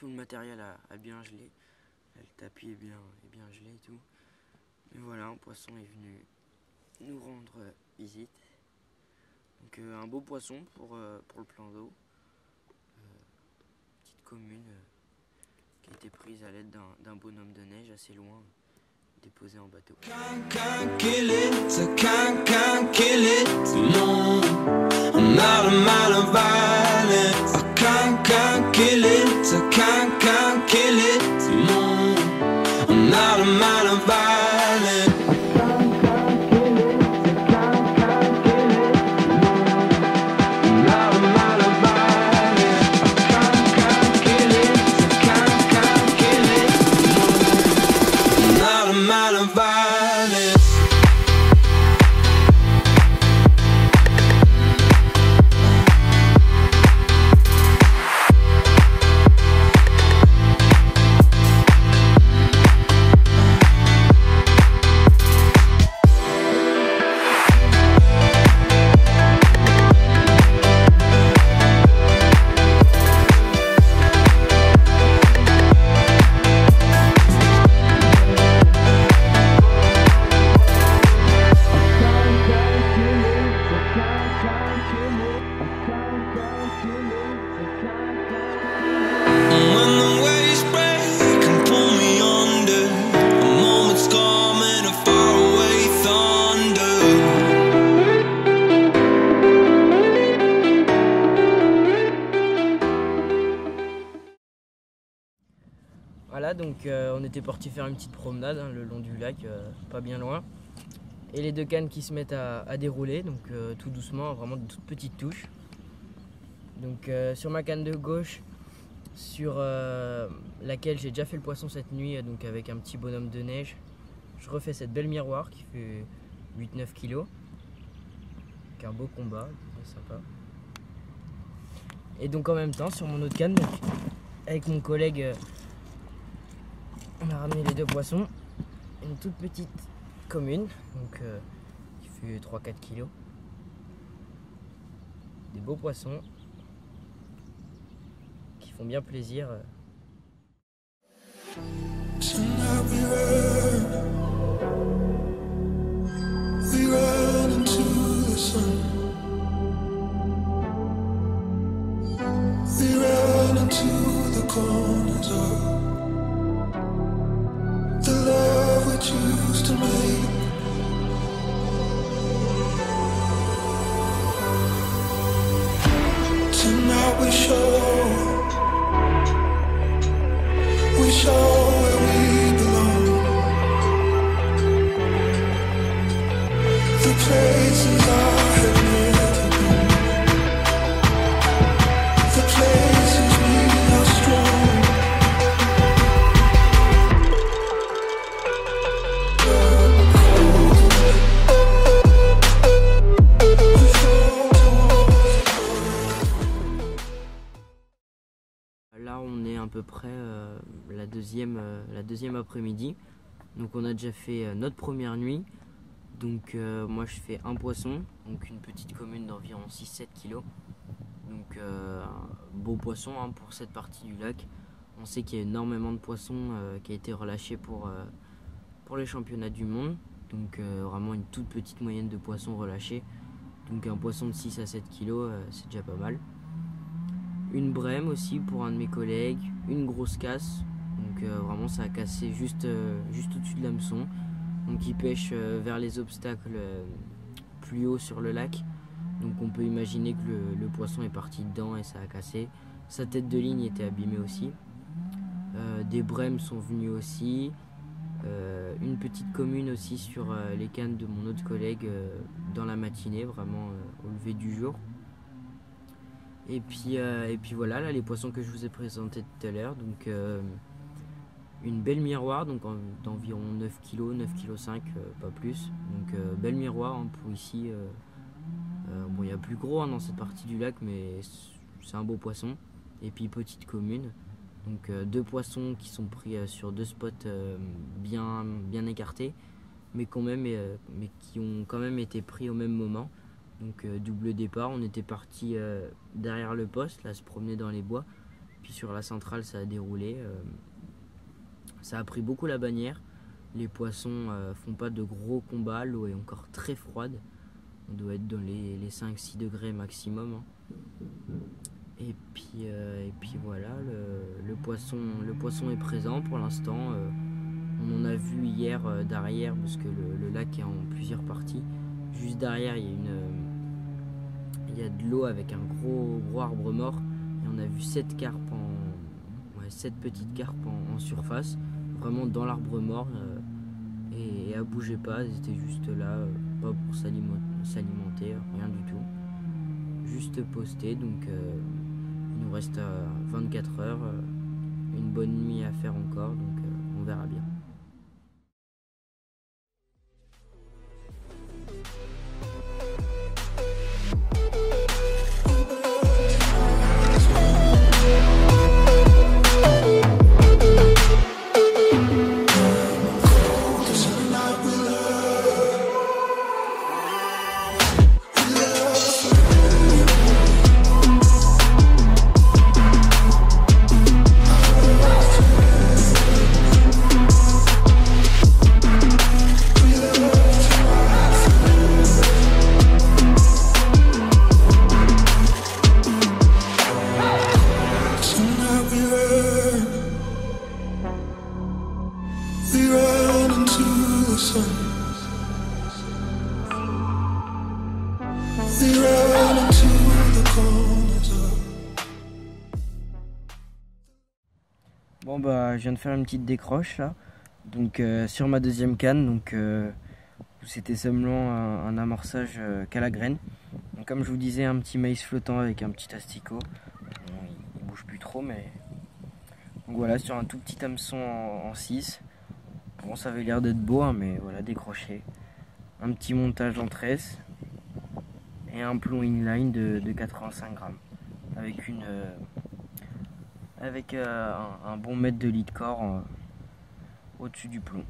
tout le matériel a bien gelé. Le tapis est bien gelé et tout. Mais voilà, un poisson est venu nous rendre visite. Donc un beau poisson pour le plan d'eau. Petite commune qui a été prise à l'aide d'un bonhomme de neige assez loin, déposé en bateau. Can't kill it, I can't kill it. No, I'm not a man of violence. I can't kill it, I can't kill it. No, I'm not a man of violence. Voilà, donc on était parti faire une petite promenade le long du lac, pas bien loin. Et les deux cannes qui se mettent à dérouler, donc tout doucement, vraiment de toutes petites touches. Donc sur ma canne de gauche, sur laquelle j'ai déjà fait le poisson cette nuit, donc avec un petit bonhomme de neige, je refais cette belle miroir qui fait 8-9 kg. Avec un beau combat, très sympa. Et donc en même temps, sur mon autre canne, donc, avec mon collègue, on a ramené les deux poissons, une toute petite commune, donc qui fait 3-4 kg. Des beaux poissons qui font bien plaisir. We run into the sun. We run into the corners of the love we choose to make. Tonight we show where we belong. The places I have never been. The places we are strong. Là on est à peu près la deuxième après-midi. Donc on a déjà fait notre première nuit. Donc moi je fais un poisson, donc une petite commune d'environ 6-7 kg. Donc un beau poisson hein, pour cette partie du lac. On sait qu'il y a énormément de poissons qui a été relâché pour les championnats du monde. Donc vraiment une toute petite moyenne de poissons relâchés. Donc un poisson de 6 à 7 kg, c'est déjà pas mal. Une brème aussi pour un de mes collègues, une grosse casse. Donc vraiment ça a cassé juste au-dessus de l'hameçon. Donc il pêche vers les obstacles plus haut sur le lac. Donc on peut imaginer que le poisson est parti dedans et ça a cassé. Sa tête de ligne était abîmée aussi. Des brèmes sont venues aussi. Une petite commune aussi sur les cannes de mon autre collègue dans la matinée, vraiment au lever du jour. Et puis voilà, là les poissons que je vous ai présentés tout à l'heure. Donc une belle miroir, donc d'environ 9 kg, 9,5 kg, pas plus. Donc belle miroir hein, pour ici. Bon, il y a plus gros hein, dans cette partie du lac, mais c'est un beau poisson. Et puis petite commune. Donc deux poissons qui sont pris sur deux spots bien écartés, mais qui ont quand même été pris au même moment. Donc double départ, on était parti derrière le poste, là se promener dans les bois. Puis sur la centrale, ça a déroulé. Ça a pris beaucoup la bannière. Les poissons font pas de gros combats. L'eau est encore très froide. On doit être dans les 5-6 degrés maximum. Et puis voilà, le poisson est présent pour l'instant. On en a vu hier derrière, parce que le lac est en plusieurs parties. Juste derrière, il y a de l'eau avec un gros arbre mort. Et on a vu 7 petites carpes en surface, vraiment dans l'arbre mort. Et elles bougeaient pas, elles étaient juste là, pas pour s'alimenter, rien du tout. Juste postées, donc il nous reste 24 heures, une bonne nuit à faire encore, donc on verra bien. Bon bah je viens de faire une petite décroche là, donc sur ma deuxième canne, donc c'était seulement un amorçage qu'à la graine. Donc comme je vous disais, un petit maïs flottant avec un petit asticot. Bon, il bouge plus trop, mais donc voilà, sur un tout petit hameçon en 6. Bon, ça avait l'air d'être beau, hein, mais voilà, décroché. Un petit montage en tresse et un plomb inline de 85 grammes avec un bon mètre de lit de corps au-dessus du plomb.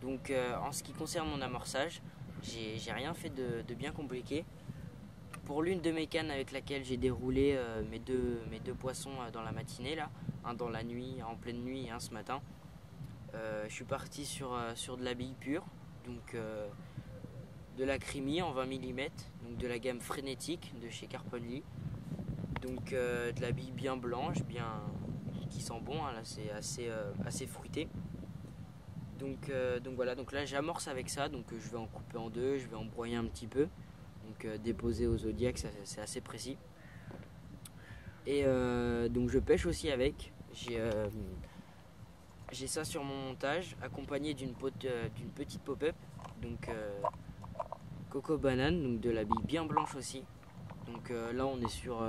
Donc en ce qui concerne mon amorçage, j'ai rien fait de bien compliqué. Pour l'une de mes cannes avec laquelle j'ai déroulé mes deux poissons dans la matinée, là, un dans la nuit, en pleine nuit et un ce matin, je suis parti sur de la bille pure, donc de la Creamy en 20 mm, donc de la gamme frénétique de chez Carpenly. Donc de la bille bien blanche, qui sent bon, hein, là c'est assez fruité. Donc voilà, donc là j'amorce avec ça, donc je vais en couper en deux, je vais en broyer un petit peu, donc déposer au Zodiac, c'est assez précis. Et donc je pêche aussi avec, j'ai ça sur mon montage, accompagné d'une petite pop-up, donc coco banane, donc de la bille bien blanche aussi. Donc là on est sur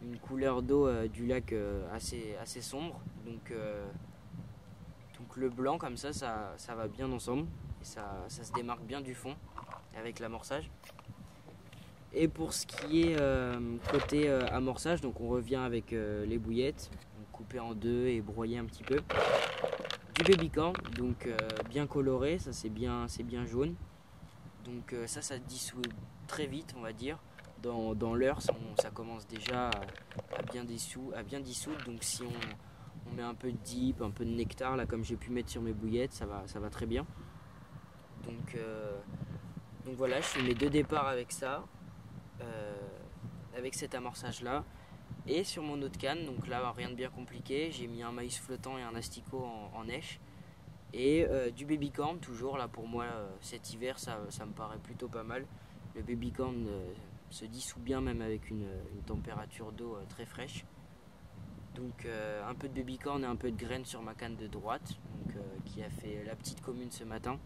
une couleur d'eau du lac assez sombre, donc le blanc comme ça va bien ensemble et ça se démarque bien du fond avec l'amorçage. Et pour ce qui est côté amorçage, donc on revient avec les bouillettes, coupées en deux et broyées un petit peu, du babycorn, donc bien coloré, ça c'est bien jaune, donc ça dissout très vite, on va dire. Dans l'heure, ça commence déjà à bien dissoudre, donc si on met un peu de dip, un peu de nectar, là comme j'ai pu mettre sur mes bouillettes, ça va très bien. Donc voilà, je fais mes deux départs avec ça, avec cet amorçage là. Et sur mon autre canne, donc là rien de bien compliqué, j'ai mis un maïs flottant et un asticot en neige. Et du babycorn toujours, là pour moi cet hiver ça me paraît plutôt pas mal. Le babycorn se dissout bien même avec une température d'eau très fraîche. Donc un peu de babycorn et un peu de graines sur ma canne de droite, donc, qui a fait la petite commune ce matin.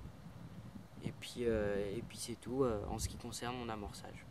Et puis c'est tout en ce qui concerne mon amorçage.